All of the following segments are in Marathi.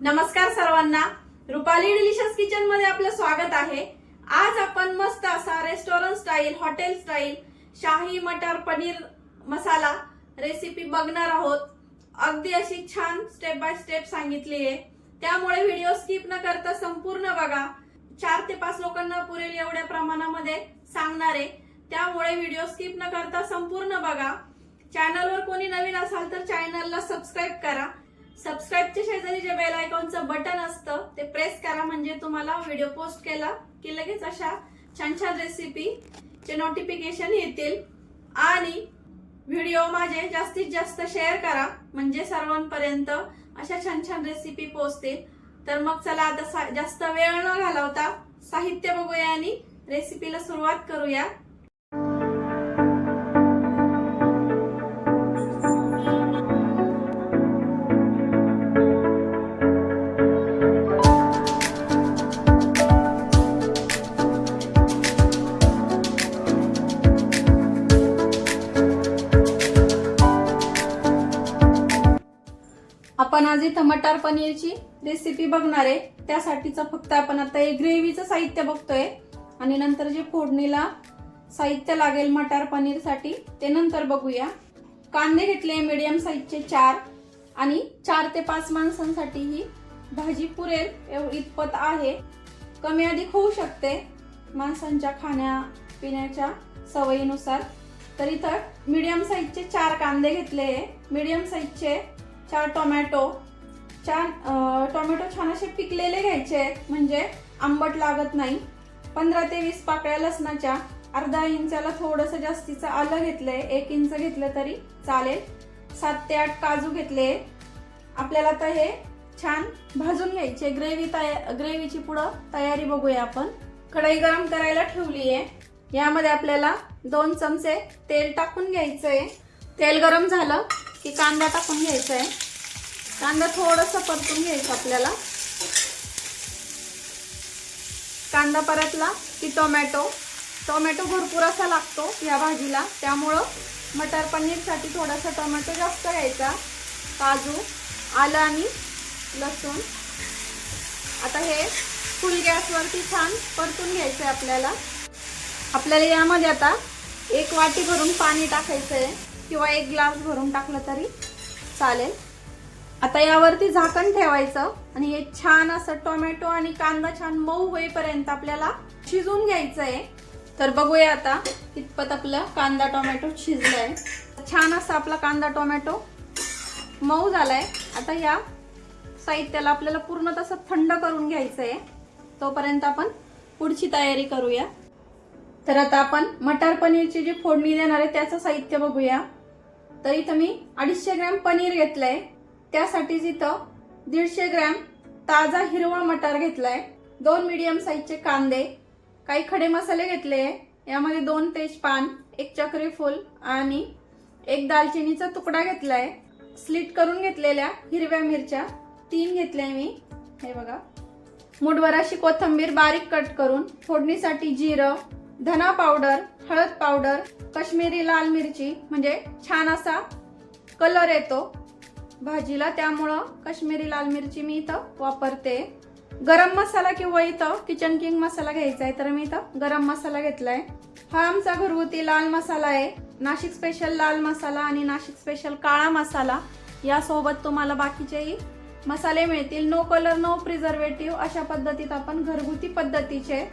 नमस्कार सर्वांना, रुपाली डिलिशियस किचन मध्ये आपलं स्वागत आहे। आज आपण मस्त असा रेस्टॉरंट स्टाईल, हॉटेल स्टाईल शाही मटर पनीर मसाला रेसिपी बघणार आहोत। अगदी अशी छान स्टेप बाय स्टेप सांगितली आहे, त्यामुळे व्हिडिओ स्किप न करता संपूर्ण बघा। 4 ते 5 लोकांना पुरेल एवढ्या प्रमाणामध्ये सांगणार आहे, त्यामुळे व्हिडिओ स्किप न करता संपूर्ण बघा। चॅनलवर कोणी नवीन असाल तर चॅनलला सबस्क्राइब करा। सबस्क्राइबच्या शेजारी जे बेल आयकॉनचं बटन असतं ते प्रेस करा, म्हणजे तुम्हाला व्हिडिओ पोस्ट केला की लगेच अशा छान छान रेसिपीचे नोटिफिकेशन येतील। आणि व्हिडिओ माझे जास्तीत जास्त शेअर करा, म्हणजे सर्वांपर्यंत अशा छान छान रेसिपी पोहोचतील। तर मग चला आता जास्त वेळ न घालवता साहित्य बघूया आणि रेसिपीला सुरुवात करूया। आपण आज इथं मटर पनीरची रेसिपी बघणार आहे, त्यासाठीचं फक्त आपण आता एक ग्रेव्हीचं साहित्य बघतोय आणि नंतर जे फोडणीला साहित्य लागेल मटर पनीर साठी ते नंतर बघूया। कांदे घेतले मीडियम साईजचे 4 आणि 4 ते 5 माणसांसाठी ही भाजी पुरेल इतपत आहे। कमी अधिक होऊ शकते माणसांच्या खाण्यापिण्याच्या सवयीनुसार। तर इथं मीडियम साईजचे 4 कांदे घेतले, मीडियम साईजचे 4 टोमॅटो, टोमॅटो छान असे पिकलेले घ्यायचे, म्हणजे आंबट लागत नाही। 15 ते 20 पाकळ्या लसणाच्या, अर्धा इंचाला थोडस जास्तीचं आलं घेतलंय, 1 इंच घेतलं तरी चालेल। 7 ते 8 काजू घेतले। आपल्याला तर हे छान भाजून घ्यायचे। ग्रेव्हीची पुढं तयारी बघूया आपण। कढई गरम करायला ठेवली आहे, यामध्ये आपल्याला 2 चमचे तेल टाकून घ्यायचंय। तेल गरम झालं की कांदा टाकून घ्यायचा आहे। कांदा थोडंसं परतून घ्यायचं आपल्याला। कांदा परतला की टोमॅटो भरपूर असा लागतो या भाजीला, त्यामुळं मटर पनीरसाठी थोडासा टोमॅटो जास्त घ्यायचा। काजू, आलं आणि लसूण आता हे फुल गॅसवरती छान परतून घ्यायचं आहे आपल्याला। यामध्ये आता 1 वाटी भरून पाणी टाकायचं आहे, किंवा 1 ग्लास भरून टाकलं तरी चालेल। आता यावरती झाकण ठेवायचं आणि हे छान असं टोमॅटो आणि कांदा छान मऊ होईपर्यंत आपल्याला शिजवून घ्यायचं आहे। तर बघूया आता कितपत आपला कांदा टोमॅटो शिजलाय। छान असा आपला कांदा टोमॅटो मऊ झालाय। आता या साहित्याला आपल्याला पूर्ण तसं थंड करून घ्यायचं आहे, तोपर्यंत आपण पुढची तयारी करूया। तर आता आपण मटर पनीरची जी फोडणी देणार आहे त्याचं साहित्य बघूया। तर इथं मी 250 ग्रॅम पनीर घेतलंय, त्यासाठीच इथं 150 ग्रॅम ताजा हिरवा मटर घेतलाय, 2 मीडियम साईजचे कांदे, काही खडे मसाले घेतले, यामध्ये 2 तेजपान, 1 चक्री फूल आणि 1 दालचिनीचा तुकडा घेतलाय। स्लिट करून घेतलेल्या हिरव्या मिरच्या 3 घेतल्या मी, हे बघा। मुठभर अशी कोथिंबीर बारीक कट करून, फोडणीसाठी जिरं, धना पावडर, हळद पावडर, काश्मीरी लाल मिरची, म्हणजे छान असा कलर येतो भाजीला, त्यामुळं काश्मीरी लाल मिरची मी इथं वापरते। गरम मसाला किंवा इथं किचन किंग मसाला घ्यायचा आहे, तर मी इथं गरम मसाला घेतलाय। हा आमचा घरगुती लाल मसाला आहे, नाशिक स्पेशल लाल मसाला आणि नाशिक स्पेशल काळा मसाला, यासोबत तुम्हाला बाकीचेही मसाले मिळतील। नो कलर नो प्रिझर्वेटिव्ह अशा पद्धतीत आपण घरगुती पद्धतीचे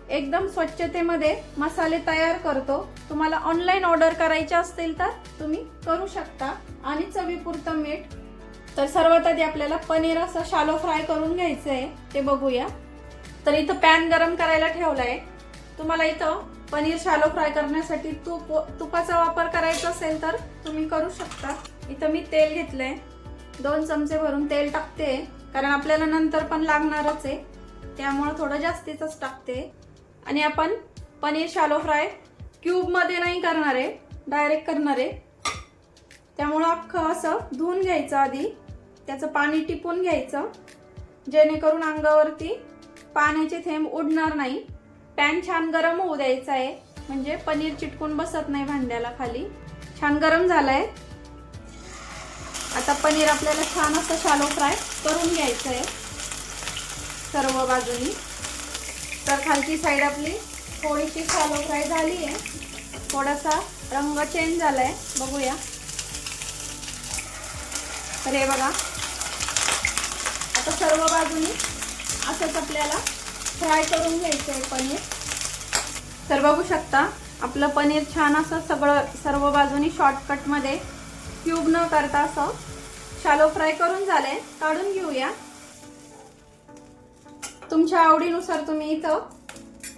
एकदम स्वच्छतेमध्ये मसाले तयार करतो। तुम्हाला ऑनलाईन ऑर्डर करायचे असतील तर तुम्ही करू शकता। आणि चवीपुरतं मीठ। तर सर्वात आधी आपल्याला पनीर असं शालो फ्राय करून घ्यायचं आहे, ते बघूया। तर इथं पॅन गरम करायला ठेवलाय। तुम्हाला इथं पनीर शालो फ्राय करण्यासाठी तुपाचा वापर करायचा असेल तर तुम्ही करू शकता। इथं मी तेल घेतलंय, 2 चमचे भरून तेल टाकते, कारण आपल्याला नंतर पण लागणारच आहे, त्यामुळे थोडं जास्तीच टाकते। आणि आपण पनीर शालो फ्राय क्यूब मध्ये नाही करणार आहे, डायरेक्ट करणार आहे, त्यामुळे अख्खं असं धुवून घ्यायचं आधी, त्याचं पाणी टिपून घ्यायचं, जेणेकरून अंगावरती पाण्याचे थेंब उडणार नाही। पॅन छान गरम होऊ द्यायचा आहे, म्हणजे पनीर चिटकून बसत नाही भांड्याला खाली। छान गरम झालाय। आता पनीर आपल्याला छान असं शालो फ्राय करून घ्यायचं आहे सर्व बाजूनी। तर खालची साईड आपली थोडीशी शालो फ्राय झाली आहे, थोडासा रंग चेंज झालाय, बघूया। तर हे बघा, आता सर्व बाजूनी असंच आपल्याला फ्राय करून घ्यायचं आहे पनीर। तर बघू शकता आपलं पनीर छान असं सगळं सर्व बाजूनी शॉर्टकटमध्ये क्यूब न करता असं शालो फ्राय करून झालंय, काढून घेऊया। तुमच्या आवडीनुसार तुम्ही इथं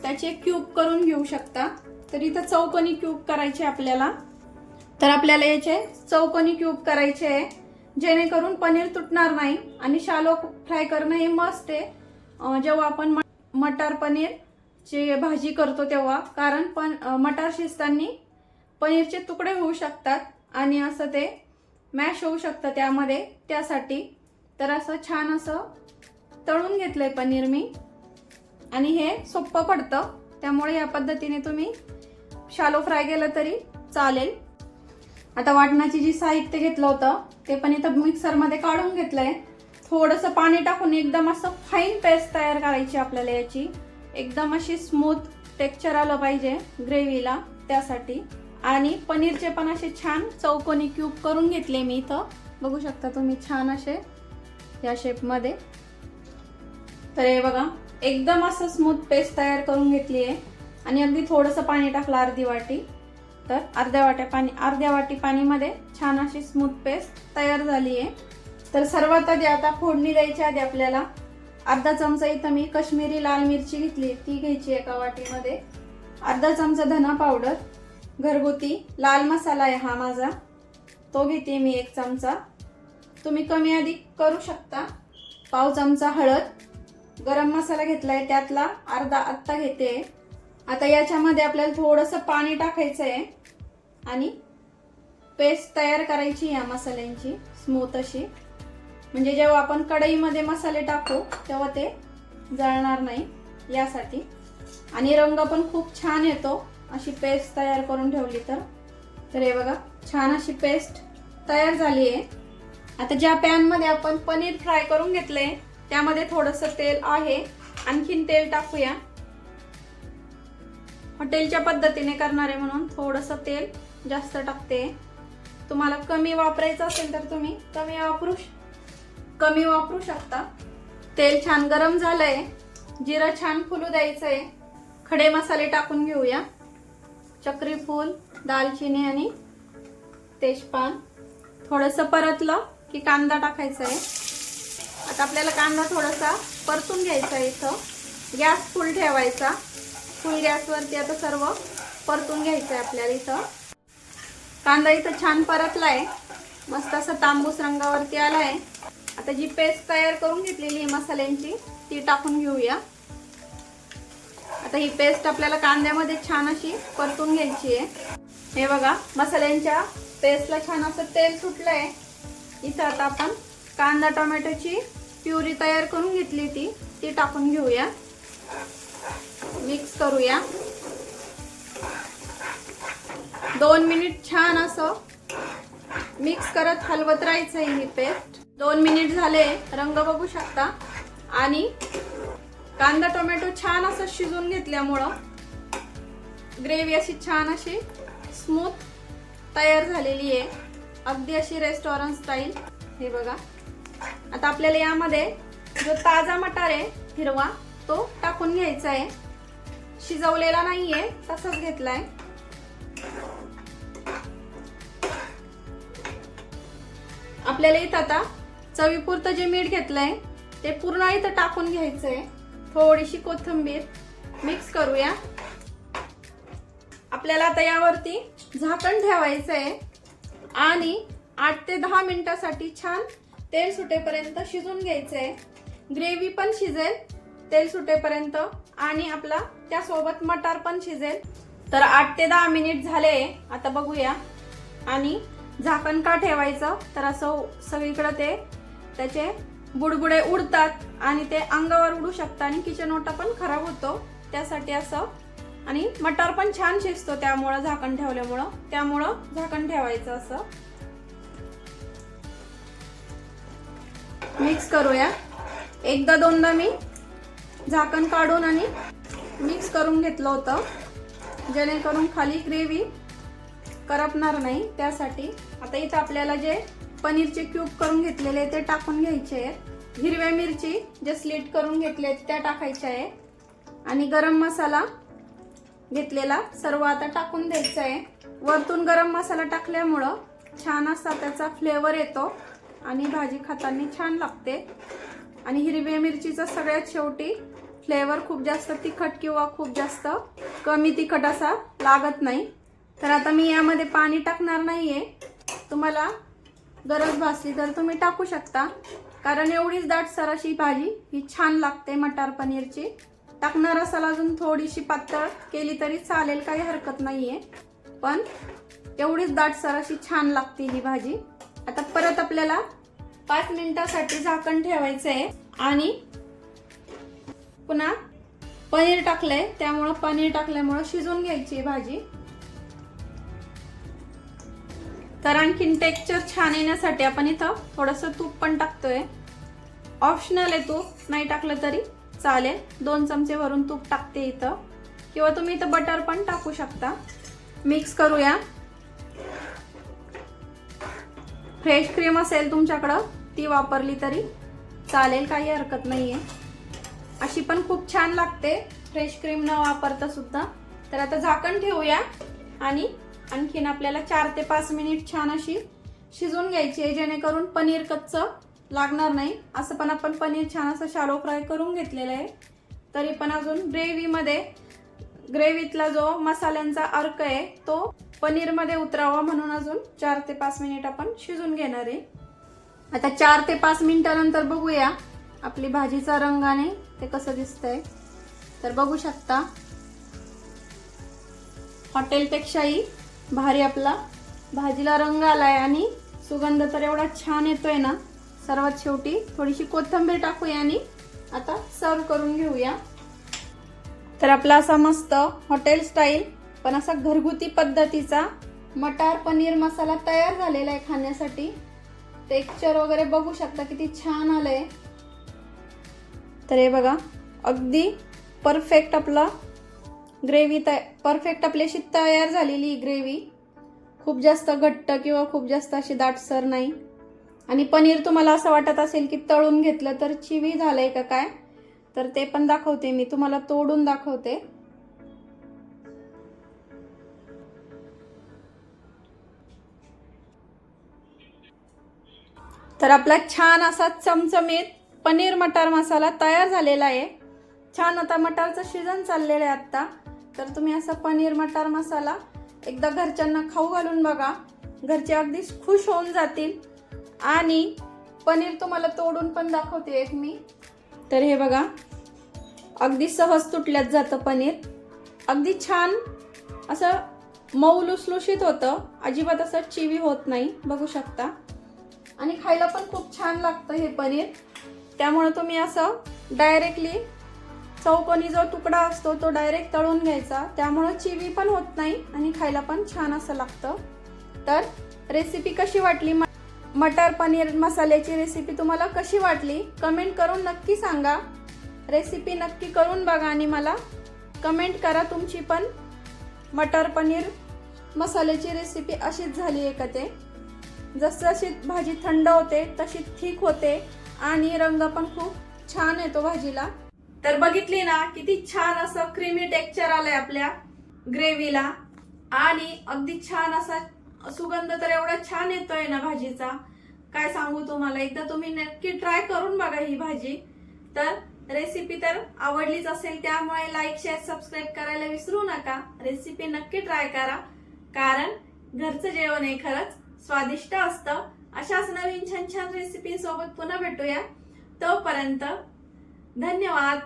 त्याचे क्यूब करून घेऊ शकता। तर इथं चौकोनी क्यूब करायचे आपल्याला, तर आपल्याला याचे चौकोनी क्यूब करायचे आहे, जेणेकरून पनीर तुटणार नाही। आणि शालो फ्राय करणं हे मस्ट आहे जेव्हा आपण मटार पनीर ची भाजी करतो तेव्हा, कारण मटार शिजताना पनीरचे तुकडे होऊ शकतात आणि असं ते मॅश होऊ शकतं त्यामध्ये, त्यासाठी। तर असं छान असं तळून घेतलंय पनीर मी, आणि हे सोपं पडतं, त्यामुळे या पद्धतीने तुम्ही शालो फ्राय केलं तरी चालेल। आता वाटणाची जी साहित्य घेतलं होतं ते पण इथं मिक्सरमध्ये काढून घेतलंय। थोडंसं पाणी टाकून एकदम असं फाईन पेस्ट तयार करायची आपल्याला याची, एकदम अशी स्मूथ टेक्स्चर आलं पाहिजे ग्रेव्हीला, त्यासाठी। आणि पनीरचे पण असे छान चौकोनी क्यूब करून घेतले मी इथं, बघू शकता तुम्ही छान असे या शेपमध्ये। तर हे बघा, एकदम असं स्मूथ पेस्ट तयार करून घेतली आहे, आणि अगदी थोडंसं पाणी टाकलं, अर्धी वाटी। तर अर्ध्या वाटी पाणीमध्ये छान अशी स्मूथ पेस्ट तयार झाली आहे। तर सर्वात आधी आता फोडणी द्यायची आधी आपल्याला अर्धा चमचा इथं मी कश्मीरी लाल मिरची घेतली, ती घ्यायची एका वाटीमध्ये। अर्धा चमचा धना पावडर, घरगुती लाल मसाला आहे हा माझा, तो घेते मी 1 चमचा, तुम्ही कमी अधिक करू शकता। पाव चमचा हळद, गरम मसाला घेतलाय त्यातला अर्धा आत्ता घेते। आता याच्यामध्ये आपल्याला थोडंसं पाणी टाकायचं आहे आणि पेस्ट तयार करायची या मसाल्यांची स्मूथ अशी, म्हणजे जेव्हा आपण कढईमध्ये मसाले टाकू तेव्हा ते जळणार नाही यासाठी। आणि रंग पण खूप छान येतो अशी पेस्ट तयार करून ठेवली तर। तर हे बघा, छान अशी पेस्ट तयार झाली आहे। आता ज्या पॅन मध्ये आपण पनीर फ्राय करून घेतले त्यामध्ये थोडंसं तेल आहे, आणखीन तेल टाकूया। हॉटेलच्या पद्धतीने करणारे म्हणून थोडंसं तेल जास्त टाकते, तुम्हाला कमी वापरायचं असेल तर तुम्ही कमी वापरू शकता। तेल छान गरम झालंय, जिरं छान फुलू द्यायचंय, खडे मसाले टाकून घेऊया, चक्री फूल, दालचिनी आणि तेजपान। थोडंसं परतलं की कांदा टाकायचा आहे। आता आपल्याला कांदा थोडासा परतून घ्यायचा आहे, इथं गॅस फुल ठेवायचा, फुल गॅसवरती आता सर्व परतून घ्यायचं आहे आपल्याला। इथं कांदा इथं छान परतलाय, मस्त असं तांबूस रंगावरती आलाय। आता जी पेस्ट तयार करून घेतलेली मसाल्यांची ती टाकून घेऊया। आता ही पेस्ट आपल्याला कांद्यामध्ये छान अशी परतून घ्यायची आहे। हे बघा, मसाल्यांच्या पेस्टला छान असं तेल सुटलंय। इथं आता आपण कांदा टोमॅटोची प्युरी तयार करून घेतली ती टाकून घेऊया, मिक्स करूया। 2 मिनिट छान असं मिक्स करत हलवत राहायचं आहे ही पेस्ट। 2 मिनिट झाले, रंग बघू शकता, आणि कांदा टोमॅटो छान असं शिजून घेतल्यामुळं ग्रेव्ही अशी छान अशी स्मूथ तयार झालेली आहे, अगदी अशी रेस्टॉरंट स्टाईल। हे बघा, आता आपल्याला यामध्ये जो ताजा मटार आहे हिरवा तो टाकून घ्यायचा आहे, शिजवलेला नाहीये, तसंच घेतलाय। आपल्याला इथं आता चवीपुरतं जे मीठ घेतलंय ते पूर्ण इथं टाकून घ्यायचंय, थोडीशी कोथिंबीर मिक्स करूया। आपल्याला आता यावरती झाकण ठेवायचंय आणि 8 ते 10 मिनिटांसाठी छान तेल सुटेपर्यंत शिजून घ्यायचंय। ग्रेव्ही पण शिजेल तेल सुटेपर्यंत, आणि आपला त्यासोबत मटार पण शिजेल। तर 8 ते 10 मिनिट झाले, आता बघूया। आणि झाकण का ठेवायचं, तर असं सगळीकडे ते त्याचे बुडबुडे उडतात आणि ते अंगावर उडू शकतात आणि किचन ओटा पण खराब होतो, त्यासाठी असं। आणि मटार पण छान शिजतो त्यामुळे झाकण ठेवल्यामुळं, त्यामुळं झाकण ठेवायचं असं। मिक्स करूया। एकदा दोनदा मी झाकण काढून आणि मिक्स करून घेतलं होतं, जेणेकरून खाली ग्रेव्ही करपणार नाही त्यासाठी। आता इथं आपल्याला जे पनीरचे क्यूब करून घेतलेले ते टाकून घ्यायचे आहेत। हिरव्या मिरची जे स्लिट करून घेतले त्या टाकायच्या आहे आणि गरम मसाला घेतलेला सर्व आता टाकून द्यायचा आहे। वरतून गरम मसाला टाकल्यामुळं छान असा त्याचा फ्लेवर येतो आणि भाजी खाताना छान लागते। आणि हिरव्या मिरचीचा सगळ्यात शेवटी फ्लेवर खूप जास्त तिखट किंवा खूप जास्त कमी तिखट असा लागत नाही। तर आता मी यामध्ये पाणी टाकणार नाहीये, तुम्हाला गरज भासली तर तुम्ही टाकू शकता, कारण एवढीच दाटसर अशी भाजी ही छान लागते मटार पनीरची। टाकणार असाल अजून थोडीशी पातळ केली तरी चालेल, काही हरकत नाहीये, पण एवढीच दाटसर अशी छान लागते ही भाजी। आता परत आपल्याला 5 मिनिटांसाठी झाकण ठेवायचं आहे आणि पुन्हा पनीर टाकलंय त्यामुळे पनीर टाकल्यामुळे शिजून घ्यायची भाजी। तर आणखीन टेक्स्चर छान येण्यासाठी आपण इथं थोडंसं तूप पण टाकतोय, ऑप्शनल आहे, तूप नाही टाकलं तरी चालेल। 2 चमचे वरून तूप टाकते इथं, किंवा तुम्ही इथं बटर पण टाकू शकता। मिक्स करूया। फ्रेश क्रीम असेल तुमच्याकडं ती वापरली तरी चालेल, काही हरकत नाहीये, अशी पण खूप छान लागते फ्रेश क्रीम न वापरता सुद्धा। तर आता झाकण ठेवूया आणि आणखीन आपल्याला 4 ते 5 मिनिट छान अशी शिजून घ्यायची आहे, जेणेकरून पनीर कच्चं लागणार नाही। असं पण आपण पनीर छान असं शॅलो फ्राय करून घेतलेलं आहे, तरी पण अजून ग्रेव्हीतला जो मसाल्यांचा अर्क आहे तो पनीर मध्ये उतरावा म्हणून अजून 4 ते 5 मिनिट आपण शिजून घेणार आहे। आता 4 ते 5 मिनिटानंतर बघूया आपली भाजीचा रंगाने ते कसं दिसतंय। तर बघू शकता हॉटेलपेक्षाही भारी आपला भाजीला रंग आलाय आणि सुगंध तर एवढा छान येतोय ना। सर्वात शेवटी थोडीशी कोथिंबीर टाकूया आणि आता सर्व करून घेऊया। तर आपला असा मस्त हॉटेल स्टाईल पण असा घरगुती पद्धतीचा मटार पनीर मसाला तयार झालेला आहे खाण्यासाठी। टेक्स्चर वगैरे बघू शकता किती छान आलंय। तर हे बघा अगदी परफेक्ट आपला ग्रेव्ही परफेक्ट आपली अशी तयार झालेली ग्रेव्ही, खूप जास्त घट्ट किंवा खूप जास्त अशी दाटसर नाही। आणि पनीर तुम्हाला असं वाटत असेल की तळून घेतलं तर चिवी झालंय का काय, तर ते पण दाखवते मी तुम्हाला, तोडून दाखवते। तर आपला छान असा चमचमीत पनीर मटार मसाला तयार झालेला आहे। छान आता मटारचं सीजन चाललेलं आहे आता, तर तुम्ही असा पनीर मटार मसाला एकदा घरच्यांना खाऊ घालून बघा, घरचे अगदी खुश होऊन जातील। आणि पनीर तुम्हाला तोडून पण दाखवते एक मी। तर हे बघा अगदी सहज तुटल्यात जातं पनीर, अगदी छान असं मऊ लुसलुशीत होतं, अजिबात असं चिवी होत नाही, बघू शकता। आणि खायला पण खूप छान लागतं हे पनीर, त्यामुळे तुम्ही असं डायरेक्टली चौकोनी जो तुकडा असतो तो डायरेक्ट तळून घ्यायचा, त्यामुळे चिवी पण होत नाही आणि खायला पण छान असं लागतं। तर रेसिपी कशी वाटली, मटार पनीर मसाल्याची रेसिपी तुम्हाला कशी वाटली कमेंट करून नक्की सांगा। रेसिपी नक्की करून बघा आणि मला कमेंट करा तुमची पण मटार पनीर मसाल्याची रेसिपी अशीच झाली आहे का ते। जसजशी भाजी थंड होते तशी थिक होते आणि रंग पण खूप छान येतो भाजीला। तर बघितली ना किती छान असं क्रीमी टेक्स्चर आलंय आपल्या ग्रेव्हीला आणि अगदी छान असा सुगंध तर एवढा छान येतोय ना भाजीचा, काय सांगू तुम्हाला। एकदा तुम्ही नक्की ट्राय करून बघा ही भाजी। तर रेसिपी तर आवडलीच असेल, त्यामुळे लाईक शेअर सबस्क्राईब करायला विसरू नका। रेसिपी नक्की ट्राय करा, कारण घरचं जेवण हे खरंच स्वादिष्ट असतं। अशाच नवीन छान छान रेसिपी सोबत पुन्हा भेटूया, तोपर्यंत धन्यवाद।